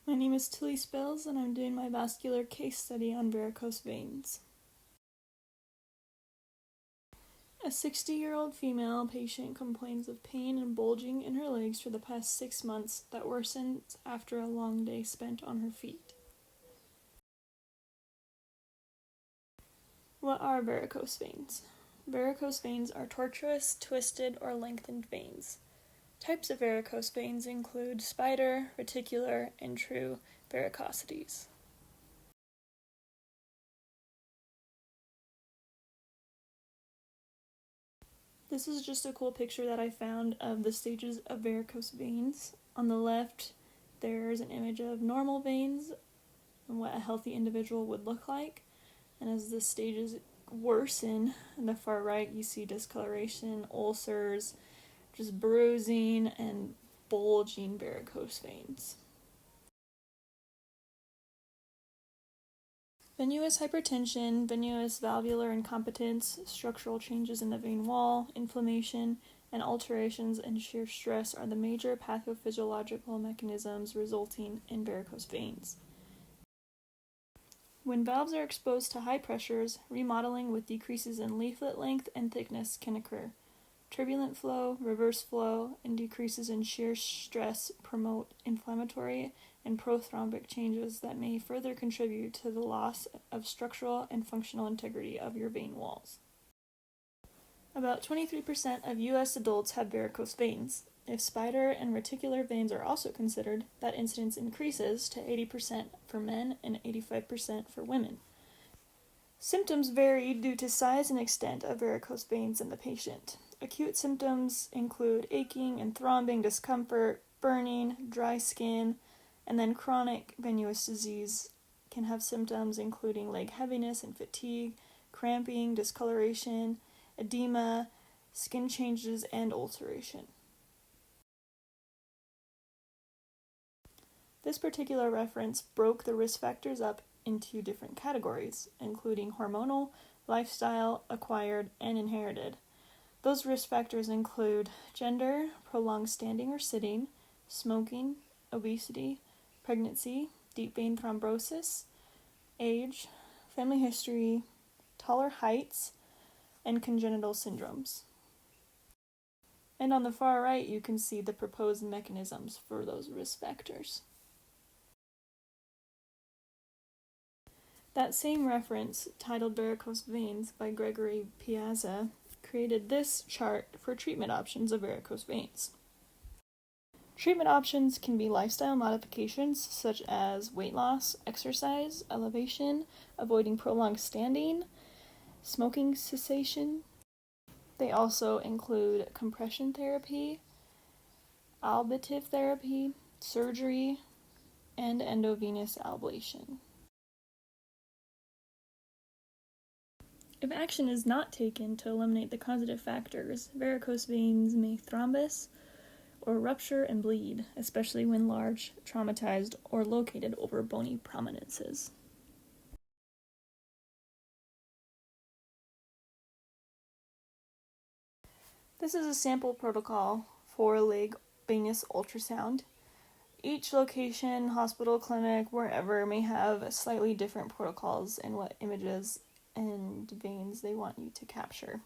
My name is Tilly Spills, and I'm doing my vascular case study on varicose veins. A 60-year-old female patient complains of pain and bulging in her legs for the past 6 months that worsens after a long day spent on her feet. What are varicose veins? Varicose veins are tortuous, twisted, or lengthened veins. Types of varicose veins include spider, reticular, and true varicosities. This is just a cool picture that I found of the stages of varicose veins. On the left, there's an image of normal veins and what a healthy individual would look like. And as the stages worsen, on the far right, you see discoloration, ulcers, just bruising, and bulging varicose veins. Venous hypertension, venous valvular incompetence, structural changes in the vein wall, inflammation, and alterations in shear stress are the major pathophysiological mechanisms resulting in varicose veins. When valves are exposed to high pressures, remodeling with decreases in leaflet length and thickness can occur. Turbulent flow, reverse flow, and decreases in shear stress promote inflammatory and prothrombic changes that may further contribute to the loss of structural and functional integrity of your vein walls. About 23% of U.S. adults have varicose veins. If spider and reticular veins are also considered, that incidence increases to 80% for men and 85% for women. Symptoms vary due to size and extent of varicose veins in the patient. Acute symptoms include aching and thrombing discomfort, burning, dry skin, and then chronic venous disease can have symptoms including leg heaviness and fatigue, cramping, discoloration, edema, skin changes, and ulceration. This particular reference broke the risk factors up into different categories, including hormonal, lifestyle, acquired, and inherited. Those risk factors include gender, prolonged standing or sitting, smoking, obesity, pregnancy, deep vein thrombosis, age, family history, taller heights, and congenital syndromes. And on the far right, you can see the proposed mechanisms for those risk factors. That same reference, titled Varicose Veins by Gregory Piazza, created this chart for treatment options of varicose veins. Treatment options can be lifestyle modifications such as weight loss, exercise, elevation, avoiding prolonged standing, smoking cessation. They also include compression therapy, ablative therapy, surgery, and endovenous ablation. If action is not taken to eliminate the causative factors, varicose veins may thrombus or rupture and bleed, especially when large, traumatized, or located over bony prominences. This is a sample protocol for leg venous ultrasound. Each location, hospital, clinic, wherever may have slightly different protocols in what images and veins they want you to capture.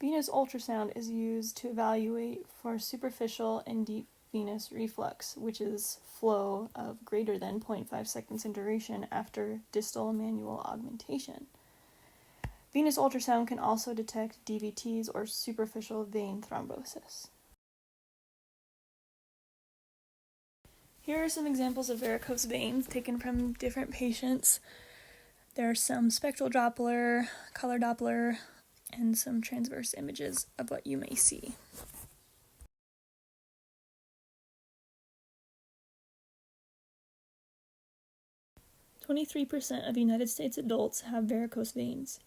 Venous ultrasound is used to evaluate for superficial and deep venous reflux, which is flow of greater than 0.5 seconds in duration after distal manual augmentation. Venous ultrasound can also detect DVTs or superficial vein thrombosis. Here are some examples of varicose veins taken from different patients. There are some spectral Doppler, color Doppler, and some transverse images of what you may see. "23% of United States adults have varicose veins.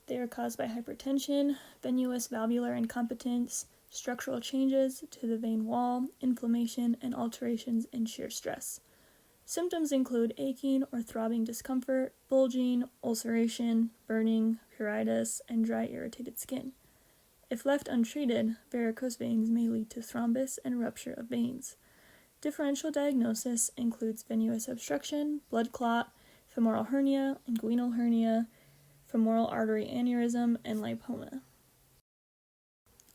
They are caused by hypertension, venous valvular incompetence, structural changes to the vein wall, inflammation, and alterations in shear stress. Symptoms include aching or throbbing discomfort, bulging, ulceration, burning, pruritus, and dry irritated skin. If left untreated, varicose veins may lead to thrombus and rupture of veins. Differential diagnosis includes venous obstruction, blood clot, femoral hernia, inguinal hernia, femoral artery aneurysm, and lipoma.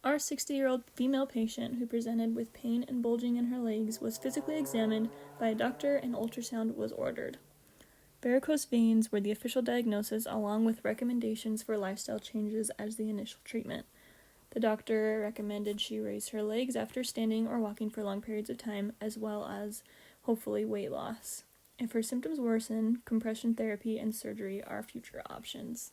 Our 60-year-old female patient who presented with pain and bulging in her legs was physically examined by a doctor and ultrasound was ordered. Varicose veins were the official diagnosis along with recommendations for lifestyle changes as the initial treatment. The doctor recommended she raise her legs after standing or walking for long periods of time, as well as, hopefully, weight loss. If her symptoms worsen, compression therapy and surgery are future options.